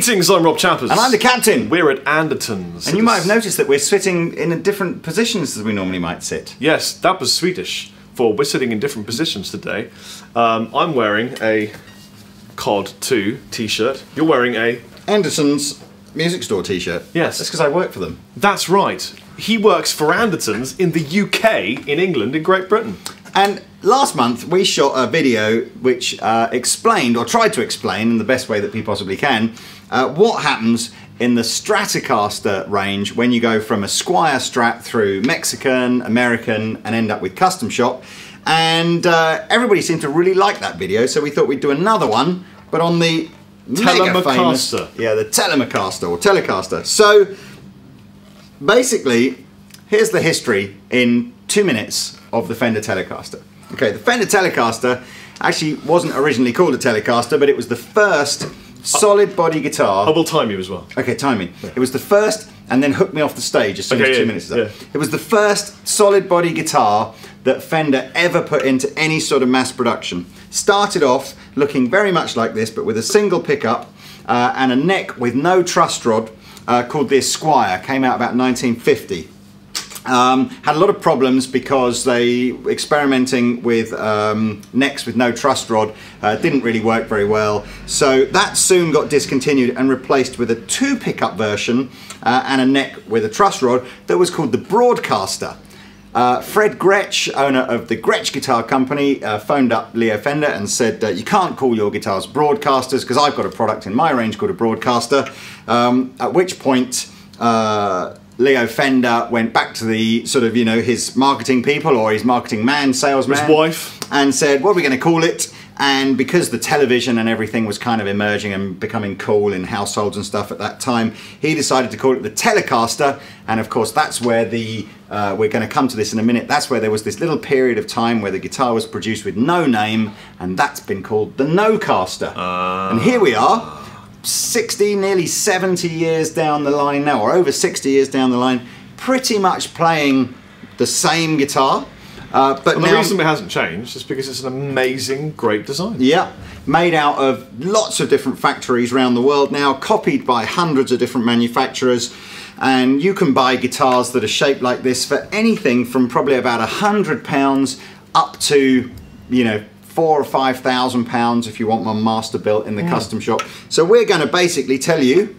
Greetings, I'm Rob Chappers. And I'm the captain. We're at Andertons. And you might have noticed that we're sitting in different positions as we normally might sit. Yes, that was Swedish for we're sitting in different positions today. I'm wearing a COD 2 t-shirt. You're wearing a... Andertons music store t-shirt. Yes. That's because I work for them. That's right. He works for Andertons in the UK, in England, in Great Britain. And last month we shot a video which explained, or tried to explain in the best way that we possibly can, what happens in the Stratocaster range when you go from a Squier Strat through Mexican, American, and end up with custom shop. And everybody seemed to really like that video, so we thought we'd do another one, but on the mega famous, the Telecaster or Telecaster. So basically, here's the history in 2 minutes of the Fender Telecaster. Okay, the Fender Telecaster actually wasn't originally called a Telecaster, but it was the first solid body guitar. I will time you as well. Okay, time me. Yeah. It was the first, and then hook me off the stage as soon as 2 minutes is up. Yeah. It was the first solid body guitar that Fender ever put into any sort of mass production. Started off looking very much like this, but with a single pickup and a neck with no truss rod, called the Squier. Came out about 1950. Had a lot of problems because they experimenting with necks with no truss rod didn't really work very well, so that soon got discontinued and replaced with a 2 pickup version and a neck with a truss rod that was called the Broadcaster. Fred Gretsch, owner of the Gretsch Guitar Company, phoned up Leo Fender and said, you can't call your guitars Broadcasters because I've got a product in my range called a Broadcaster. At which point Leo Fender went back to the sort of, you know, his marketing people or his marketing man, salesman. His wife. And said, what are we going to call it? And because the television and everything was kind of emerging and becoming cool in households and stuff at that time, he decided to call it the Telecaster. And of course, that's where the, we're going to come to this in a minute, that's where there was this little period of time where the guitar was produced with no name, and that's been called the No-Caster. And here we are, 60, nearly 70 years down the line now, or over 60 years down the line, pretty much playing the same guitar. But the reason it hasn't changed is because it's an amazing, great design. Yeah, made out of lots of different factories around the world now, copied by hundreds of different manufacturers, and you can buy guitars that are shaped like this for anything from probably about £100 up to, you know, £4,000 or £5,000 if you want one master built in the custom shop. So we're going to basically tell you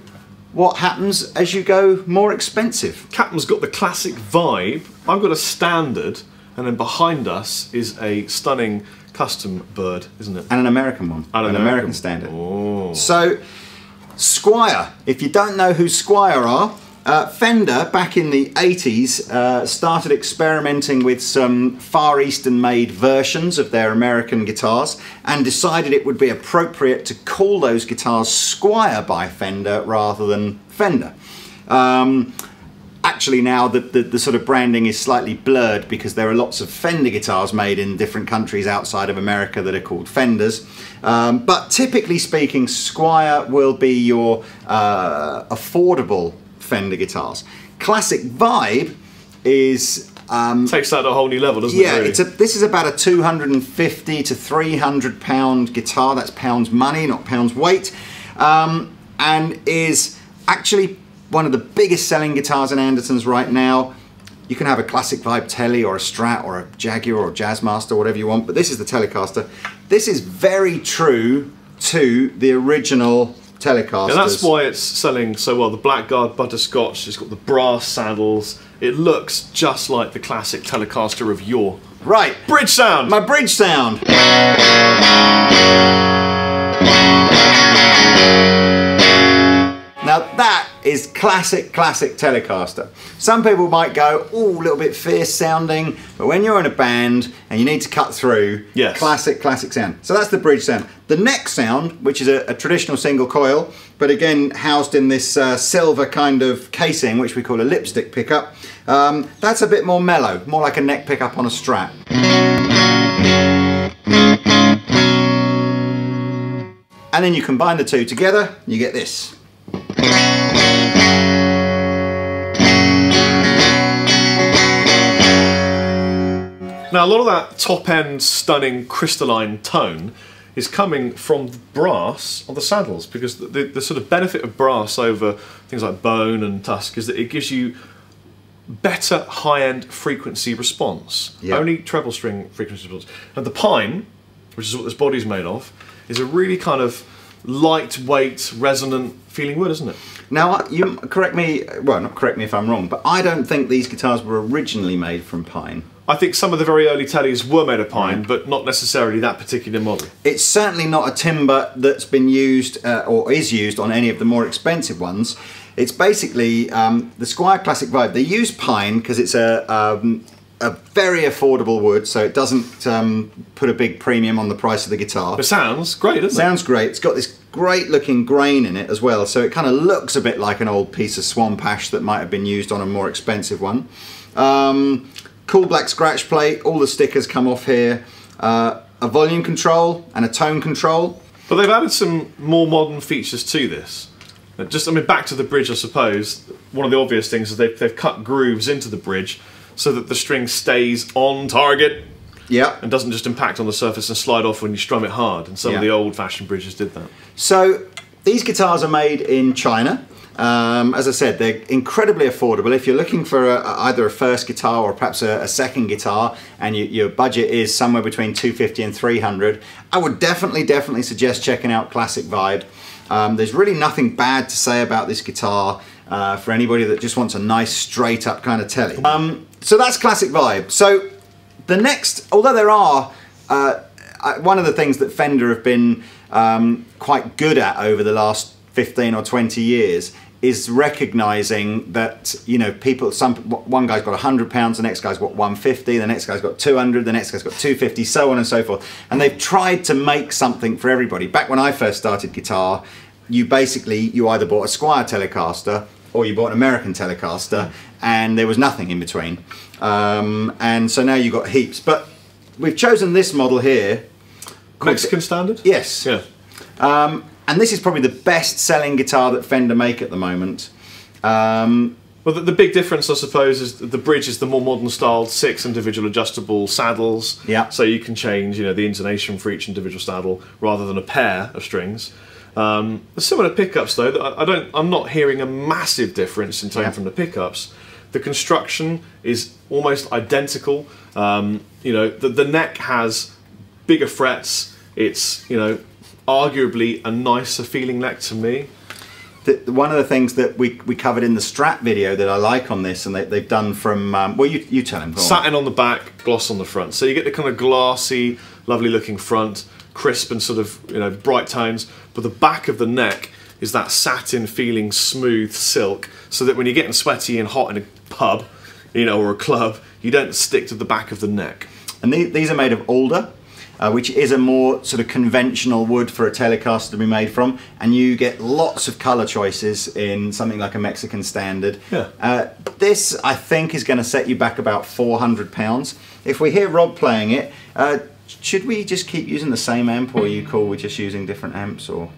what happens as you go more expensive. Chapman's got the classic vibe, I've got a standard, and then behind us is a stunning custom bird, isn't it? And an American one. And an American standard. Oh. So, Squier. If you don't know who Squier are, Fender, back in the 80s, started experimenting with some Far Eastern made versions of their American guitars and decided it would be appropriate to call those guitars Squier by Fender rather than Fender. Actually now the sort of branding is slightly blurred because there are lots of Fender guitars made in different countries outside of America that are called Fenders. But typically speaking, Squier will be your affordable Fender guitars. Classic vibe is... takes that to a whole new level, doesn't it? Yeah, really? This is about a £250 to £300 guitar. That's pounds money, not pounds weight. And is actually one of the biggest selling guitars in Andertons right now. You can have a classic vibe Tele or a Strat or a Jaguar or a Jazzmaster, whatever you want, but this is the Telecaster. This is very true to the original Telecasters. And that's why it's selling so well. The blackguard butterscotch, it's got the brass saddles. It looks just like the classic Telecaster of yore. Right. Bridge sound! My bridge sound! Now that is classic Telecaster. Some people might go, oh, a little bit fierce sounding, but when you're in a band and you need to cut through, yes. classic sound. So that's the bridge sound. The neck sound, which is a traditional single coil, but again housed in this silver kind of casing, which we call a lipstick pickup, that's a bit more mellow, more like a neck pickup on a Strat. And then you combine the two together, you get this. Now a lot of that top end stunning crystalline tone is coming from the brass on the saddles, because the sort of benefit of brass over things like bone and tusk is that it gives you better high-end frequency response. Yeah. Only treble string frequency response. And the pine, which is what this body's made of, is a really kind of lightweight, resonant feeling wood, isn't it? Now, you correct me, well, not correct me if I'm wrong, but I don't think these guitars were originally made from pine. I think some of the very early tellies were made of pine, but not necessarily that particular model. It's certainly not a timber that's been used or is used on any of the more expensive ones. It's basically the Squier Classic Vibe. They use pine because it's a very affordable wood, so it doesn't put a big premium on the price of the guitar. It sounds great, doesn't it? Sounds great. It's got this great looking grain in it as well, so it kind of looks a bit like an old piece of swamp ash that might have been used on a more expensive one. Cool black scratch plate, all the stickers come off here, a volume control and a tone control. But they've added some more modern features to this. Just, I mean, back to the bridge, I suppose. One of the obvious things is they've cut grooves into the bridge so that the string stays on target. Yeah. And doesn't just impact on the surface and slide off when you strum it hard. And some of the old-fashioned bridges did that. So these guitars are made in China. As I said, they're incredibly affordable. If you're looking for either a first guitar or perhaps a second guitar, and your budget is somewhere between $250 and $300, I would definitely suggest checking out Classic Vibe. There's really nothing bad to say about this guitar for anybody that just wants a nice straight up kind of telly. So that's Classic Vibe. So the next, although there are, one of the things that Fender have been quite good at over the last 15 or 20 years is recognizing that, you know, people, one guy's got £100, the next guy's got 150, the next guy's got 200, the next guy's got 250, so on and so forth. And they've tried to make something for everybody. Back when I first started guitar, you either bought a Squier Telecaster or you bought an American Telecaster, and there was nothing in between. And so now you've got heaps. But we've chosen this model here. Mexican standard? Yes. Yeah. And this is probably the best selling guitar that Fender make at the moment. Well, the big difference, I suppose, is the bridge is the more modern styled 6 individual adjustable saddles. Yeah. So you can change, you know, the intonation for each individual saddle rather than a pair of strings. Similar pickups though. I'm not hearing a massive difference in tone from the pickups. The construction is almost identical. You know, the neck has bigger frets. It's, you know, arguably a nicer feeling neck to me. One of the things that we covered in the Strat video that I like on this, and they've done from, well, you tell him. Satin on the back, gloss on the front. So you get the kind of glassy, lovely looking front, crisp and sort of, you know, bright tones, but the back of the neck is that satin feeling smooth silk, so that when you're getting sweaty and hot in a pub, you know, or a club, you don't stick to the back of the neck. And these are made of alder, which is a more sort of conventional wood for a Telecaster to be made from, and you get lots of colour choices in something like a Mexican standard. Yeah. This, I think, is going to set you back about £400. If we hear Rob playing it, should we just keep using the same amp, or are you cool with just using different amps? Or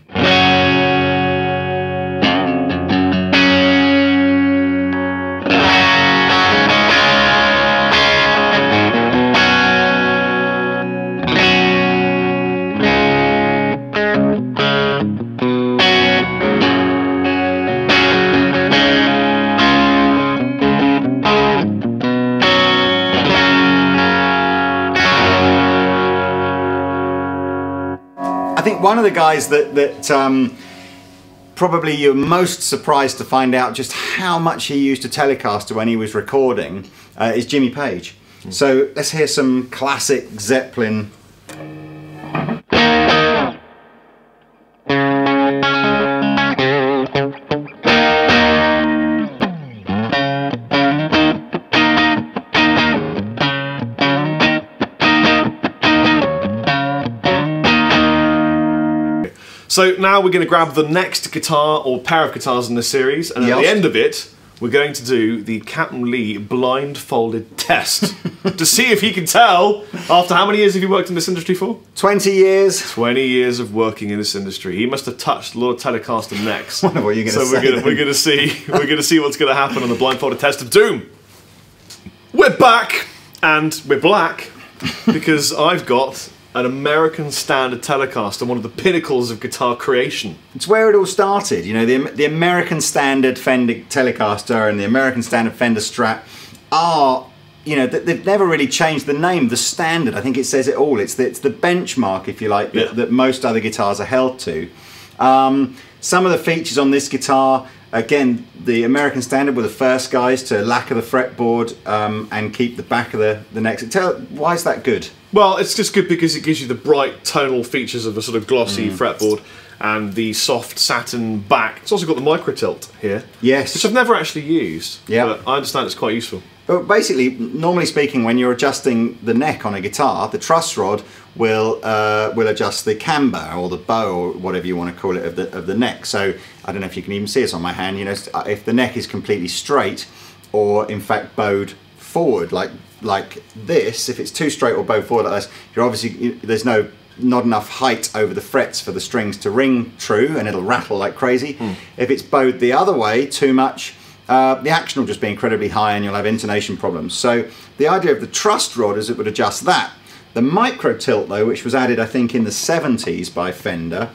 one of the guys that probably you're most surprised to find out just how much he used a Telecaster when he was recording is Jimmy Page. So let's hear some classic Zeppelin. So now we're going to grab the next guitar or pair of guitars in this series, and at the end of it, we're going to do the Captain Lee Blindfolded Test to see if he can tell, after how many years have you worked in this industry for? 20 years. 20 years of working in this industry. He must have touched a lot of Telecaster necks. I wonder what you're going to say. So we're going to see what's going to happen on the Blindfolded Test of Doom. We're back, and we're black because I've got an American standard Telecaster, one of the pinnacles of guitar creation. It's where it all started, you know, the American standard Fender Telecaster and the American standard Fender Strat are, you know, they've never really changed the name. The standard, I think it says it all. It's the benchmark, if you like, that most other guitars are held to. Some of the features on this guitar, again, the American standard were the first guys to lacquer the fretboard and keep the back of the neck. Why is that good? Well, it's just good because it gives you the bright tonal features of a sort of glossy fretboard and the soft satin back. It's also got the micro tilt here. Yes. Which I've never actually used. Yeah. But I understand it's quite useful. But basically, normally speaking, when you're adjusting the neck on a guitar, the truss rod will adjust the camber or the bow or whatever you want to call it of the neck. So I don't know if you can even see this on my hand. You know, if the neck is completely straight or in fact bowed forward like this, if it's too straight or bowed forward like this, you're obviously there's not enough height over the frets for the strings to ring true, and it'll rattle like crazy. If it's bowed the other way too much, the action will just be incredibly high and you'll have intonation problems. So the idea of the truss rod is it would adjust that. The micro tilt though, which was added I think in the 70s by Fender,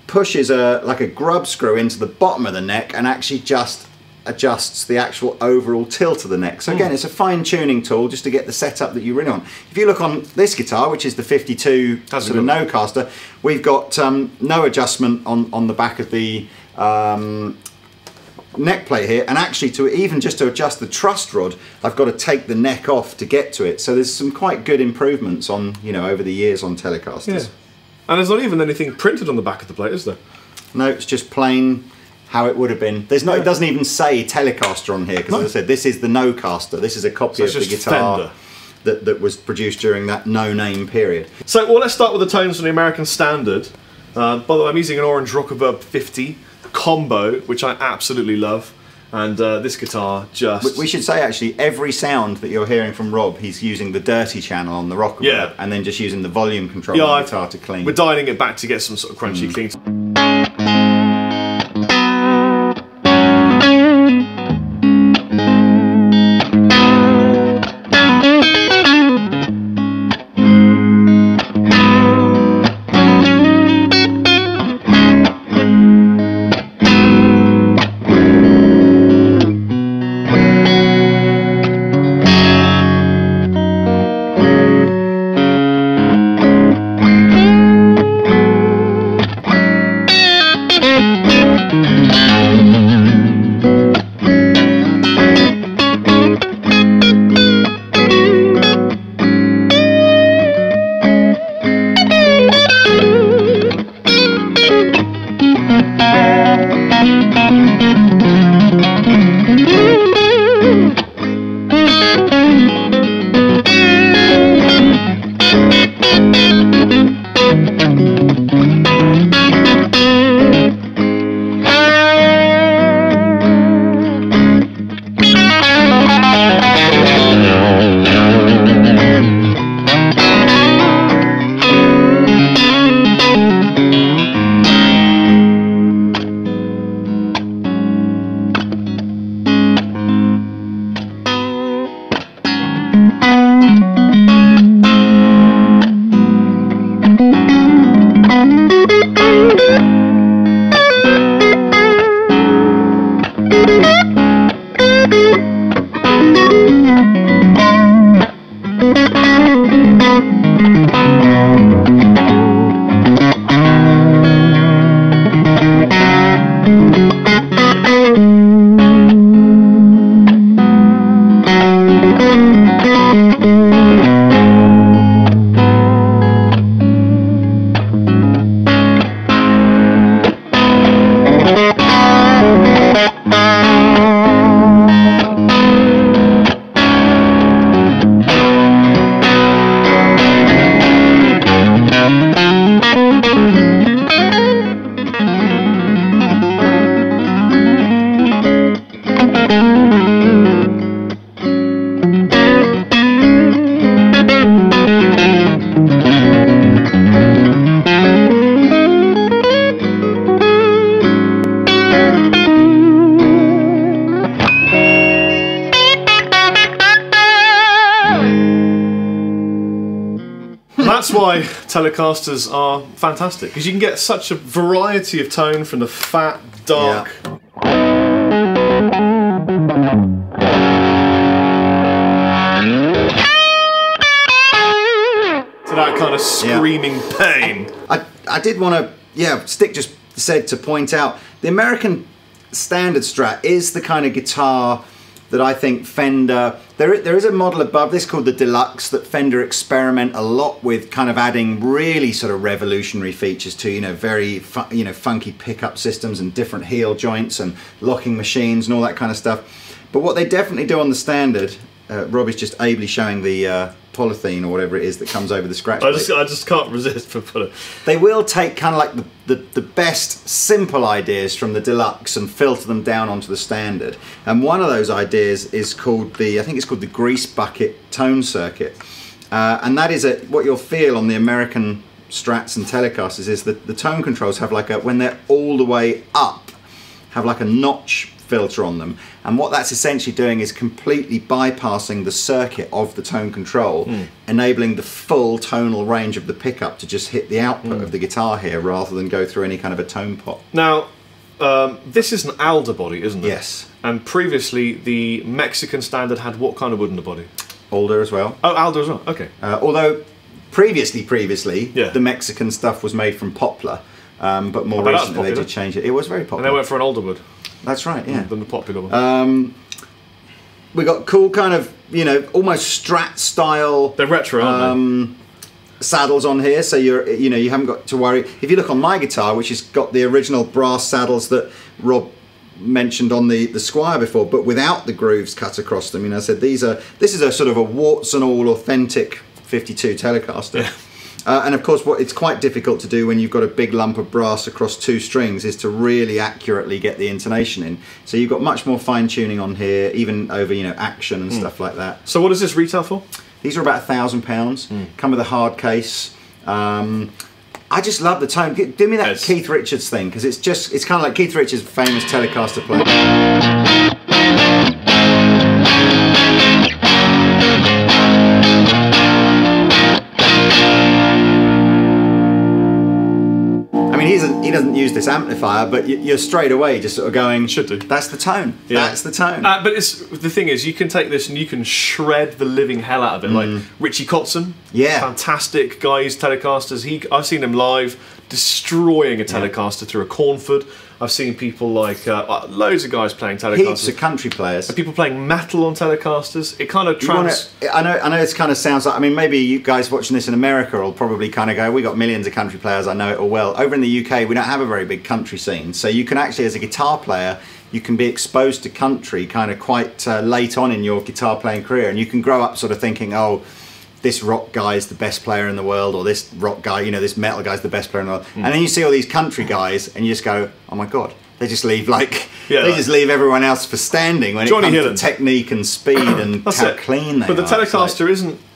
pushes like a grub screw into the bottom of the neck and actually just adjusts the actual overall tilt of the neck. So again, it's a fine-tuning tool just to get the setup that you really want. If you look on this guitar, which is the 52 sort of no-caster, we've got no adjustment on the back of the neck plate here, and actually just to adjust the truss rod, I've got to take the neck off to get to it. So there's some quite good improvements on, you know, over the years on Telecasters. Yeah. And there's not even anything printed on the back of the plate, is there? No, it's just plain how it would have been. There's no, it doesn't even say Telecaster on here because, as I said, this is the no-caster. This is a copy of the guitar that was produced during that no-name period. So, well, let's start with the tones from the American Standard. By the way, I'm using an orange Rockerverb 50 combo, which I absolutely love. And this guitar just... We should say, actually, every sound that you're hearing from Rob, he's using the dirty channel on the Rockerverb, and then just using the volume control on the guitar to clean. We're dialing it back to get some sort of crunchy clean. why Telecasters are fantastic, because you can get such a variety of tone from the fat, dark. To that kind of screaming pain. I did want to, Stick just said to point out, the American Standard Strat is the kind of guitar that I think Fender, there is a model above this called the Deluxe that Fender experiment a lot with, kind of adding really sort of revolutionary features to, very funky pickup systems and different heel joints and locking machines and all that kind of stuff. But what they definitely do on the Standard, Rob is just ably showing the polythene or whatever it is that comes over the scratch plate. I just can't resist for putting it. They will take kind of like the best simple ideas from the Deluxe and filter them down onto the Standard. And one of those ideas is called I think it's called the grease bucket tone circuit. And that is what you'll feel on the American Strats and Telecasters is that the tone controls have like when they're all the way up, have like a notch filter on them, and what that's essentially doing is completely bypassing the circuit of the tone control, enabling the full tonal range of the pickup to just hit the output of the guitar here rather than go through any kind of a tone pot. Now, this is an alder body, isn't it? Yes. And previously the Mexican Standard had what kind of wood in the body? Alder as well. Oh, alder as well, okay. Although previously, yeah, the Mexican stuff was made from poplar, but more recently they did change it. It was very popular. And they went for an alder wood. That's right, yeah. Than the popular one. We got cool kind of, almost Strat style. They're retro, aren't they? Saddles on here, so you haven't got to worry. If you look on my guitar, which has got the original brass saddles that Rob mentioned on the Squier before, but without the grooves cut across them. I said this is a sort of a warts and all authentic 52 Telecaster. Yeah. And of course, what it's quite difficult to do when you've got a big lump of brass across two strings is to really accurately get the intonation in. So you've got much more fine tuning on here, even over action and stuff like that. So what does this retail for? These are about £1,000. Come with a hard case. I just love the tone. Give me that Keith Richards thing, because it's kind of like Keith Richards' famous Telecaster player. He doesn't use this amplifier, but you're straight away just sort of going, should do. That's the tone. Yeah. That's the tone. But the thing is, you can take this and you can shred the living hell out of it. Like Richie Kotzen, fantastic guy, uses Telecasters. I've seen him live destroying a Telecaster through a Cornford. I've seen people like loads of guys playing Telecasters. Heaps of country players. And people playing metal on Telecasters. It kind of I know this kind of sounds like, maybe you guys watching this in America will probably kind of go, we got millions of country players, I know it all well. Over in the UK, we don't have a very big country scene. So you can actually, as a guitar player, you can be exposed to country kind of quite late on in your guitar playing career. And you can grow up sort of thinking, oh, this rock guy is the best player in the world, or this rock guy, this metal guy's the best player in the world. And then you see all these country guys, and you just go, oh my God, they just leave just leave everyone else for standing when Johnny it comes Hillen. to technique and speed and how clean they are. But the Telecaster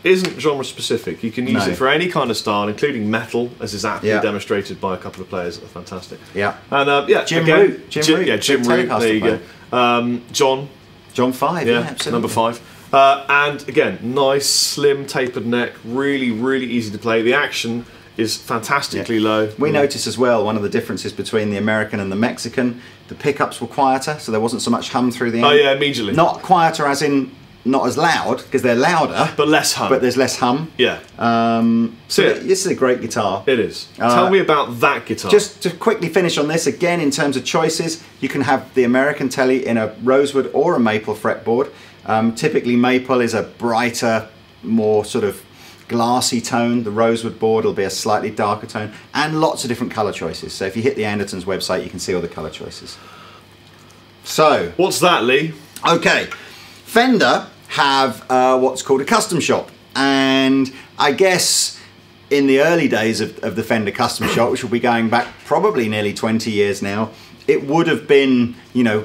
isn't genre specific. You can use it for any kind of style, including metal, as is aptly demonstrated by a couple of players that are fantastic. Yeah. And Jim Root. Jim Root. There you go. John 5. Yeah, absolutely. Number 5. And again, nice, slim, tapered neck, really, really easy to play. The action is fantastically low. We noticed as well, one of the differences between the American and the Mexican, the pickups were quieter, so there wasn't so much hum through the amp. Oh yeah, immediately. Not quieter as in not as loud, because they're louder. But less hum. But there's less hum. Yeah. This is a great guitar. It is. Tell me about that guitar. Just to quickly finish on this, again, in terms of choices, you can have the American Tele in a rosewood or a maple fretboard. Typically maple is a brighter, more sort of glassy tone. The rosewood board will be a slightly darker tone, and lots of different colour choices. So if you hit the Andertons website, you can see all the colour choices. So what's that, Lee? Okay, Fender have what's called a custom shop, and I guess in the early days of the Fender custom shop, which will be going back probably nearly 20 years now, it would have been,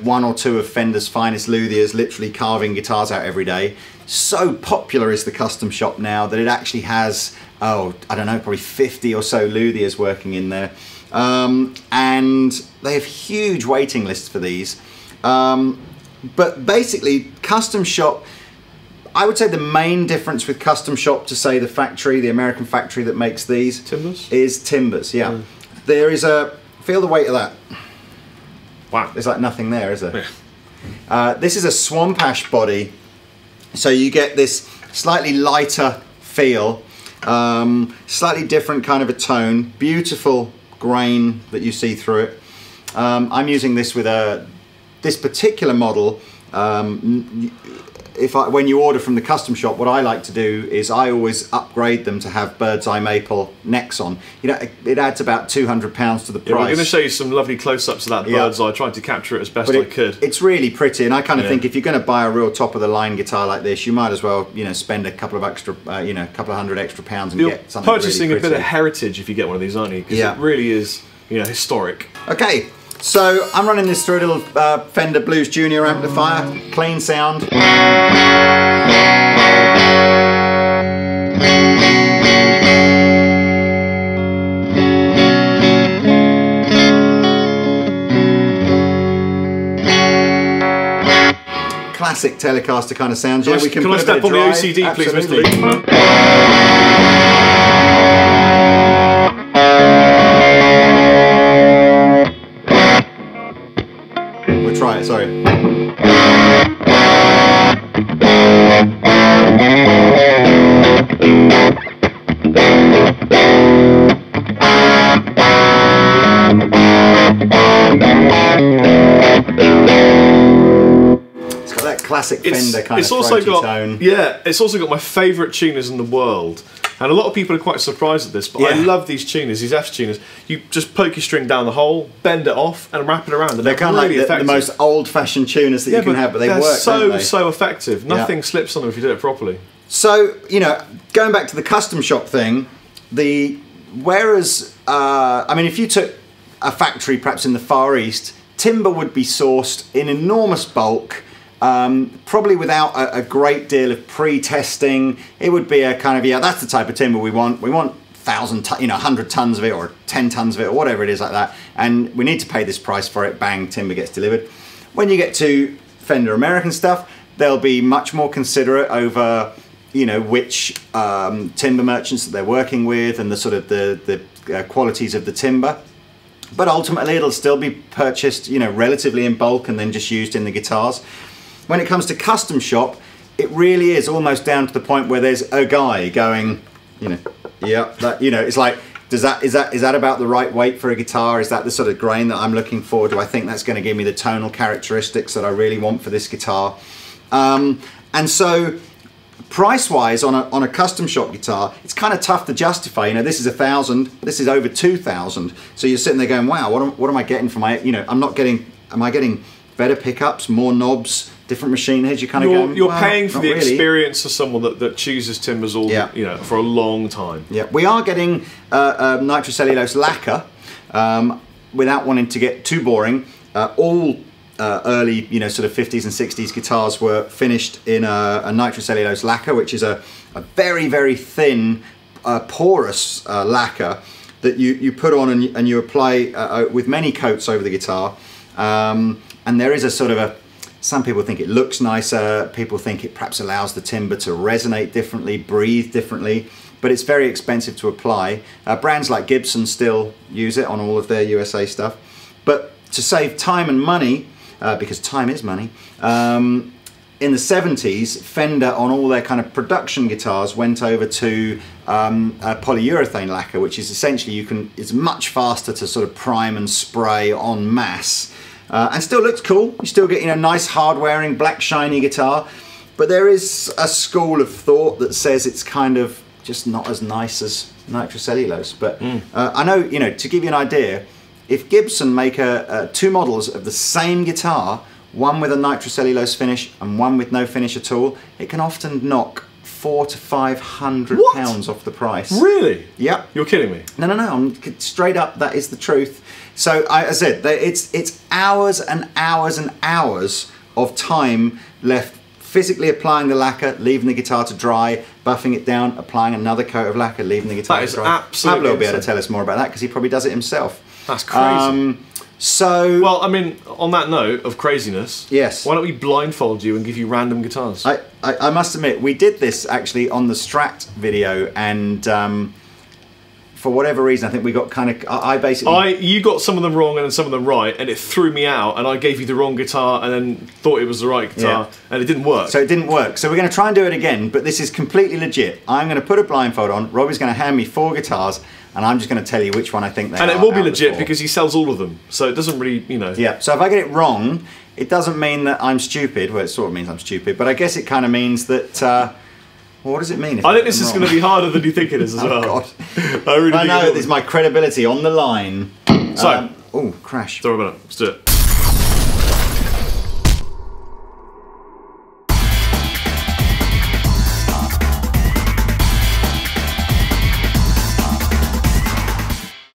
one or two of Fender's finest luthiers literally carving guitars out every day. So popular is the custom shop now that it actually has, I don't know, probably 50 or so luthiers working in there. And they have huge waiting lists for these. But basically, custom shop, I would say the main difference with custom shop to say the factory, the American factory that makes these, Timbers? is timbers. Yeah, there is a feel the weight of that. Wow, there's like nothing there, is there? Yeah. This is a swamp ash body, so you get this slightly lighter feel, slightly different kind of a tone, beautiful grain that you see through it. I'm using this with this particular model. When you order from the custom shop, what I like to do is I always upgrade them to have bird's eye maple necks on. You know, it adds about £200 to the price. Yeah, we're going to show you some lovely close-ups of that bird's eye, trying to capture it as best I could. It's really pretty, and I kind of think if you're going to buy a real top-of-the-line guitar like this, you might as well, you know, spend a couple of extra, a couple of hundred extra pounds and get something really pretty. Purchasing a bit of heritage if you get one of these, aren't you? Because it really is, you know, historic. Okay. So I'm running this through a little Fender Blues Junior amplifier, clean sound. Classic Telecaster kind of sound. Yeah, we can put a bit of drive. Can I step on the OCD, please, Mr. Lee? Try it, sorry. It's got that classic Fender kind of throaty tone. Yeah, it's also got my favourite tuners in the world. And a lot of people are quite surprised at this, but I love these tuners, these F tuners. You just poke your string down the hole, bend it off, and wrap it around. And they're kind of like the most old-fashioned tuners that you can have, but they work, don't they? So effective. Nothing slips on them if you do it properly. So, you know, going back to the custom shop thing, whereas, I mean, if you took a factory perhaps in the Far East, timber would be sourced in enormous bulk, probably without a great deal of pre-testing. It would be a kind of, that's the type of timber we want. We want 100 tons of it, or 10 tons of it, or whatever it is like that. And we need to pay this price for it. Bang, timber gets delivered. When you get to Fender American stuff, they'll be much more considerate over, you know, which timber merchants that they're working with and the sort of the qualities of the timber. But ultimately, it'll still be purchased, you know, relatively in bulk and then just used in the guitars. When it comes to custom shop, it really is almost down to the point where there's a guy going, you know, it's like, is that about the right weight for a guitar? Is that the sort of grain that I'm looking for? Do I think that's going to give me the tonal characteristics that I really want for this guitar? And so, price-wise, on a custom shop guitar, it's kind of tough to justify. You know, this is 1,000, this is over 2,000. So you're sitting there going, wow, what am I getting for my? You know, am I getting better pickups, more knobs, different machine heads? You're paying for the experience of someone that chooses timbers you know, for a long time. Yeah, we are getting nitrocellulose lacquer without wanting to get too boring. All early, you know, sort of 50s and 60s guitars were finished in a nitrocellulose lacquer, which is a very, very thin, porous lacquer that you put on and you apply with many coats over the guitar. And there is a sort of some people think it looks nicer, people think it perhaps allows the timber to resonate differently, breathe differently, but it's very expensive to apply. Brands like Gibson still use it on all of their USA stuff. But to save time and money, because time is money, in the 70s, Fender on all their kind of production guitars went over to polyurethane lacquer, which is essentially it's much faster to sort of prime and spray en masse. And still looks cool. You still get, you know, nice hard-wearing black shiny guitar, but there is a school of thought that says it's kind of just not as nice as nitrocellulose. But I know, you know, to give you an idea, if Gibson make two models of the same guitar, one with a nitrocellulose finish and one with no finish at all, it can often knock £400 to £500 off the price. Really? Yep. You're kidding me? No, I'm straight up. That is the truth. So I said it's hours and hours and hours of time left physically applying the lacquer, leaving the guitar to dry, buffing it down, applying another coat of lacquer, leaving the guitar to dry. That is absolutely Pablo will be able to tell us more about that because he probably does it himself. That's crazy. So... Well, I mean, on that note of craziness, yes. Why don't we blindfold you and give you random guitars? I must admit, we did this actually on the Strat video, and for whatever reason, I think we got kind of... You got some of them wrong and some of them right, and it threw me out, and I gave you the wrong guitar and then thought it was the right guitar, and it didn't work. So it didn't work. So we're going to try and do it again, but this is completely legit. I'm going to put a blindfold on, Robbie's going to hand me 4 guitars, and I'm just going to tell you which one I think they are. And it will be legit because he sells all of them, so it doesn't really, you know... Yeah, so if I get it wrong, it doesn't mean that I'm stupid. Well, it sort of means I'm stupid, but I guess it kind of means that... Well, what does it mean? If I think this is going to be harder than you think it is as well. God. I really know, there's my credibility on the line. So... oh, crash. Sorry about it. Let's do it.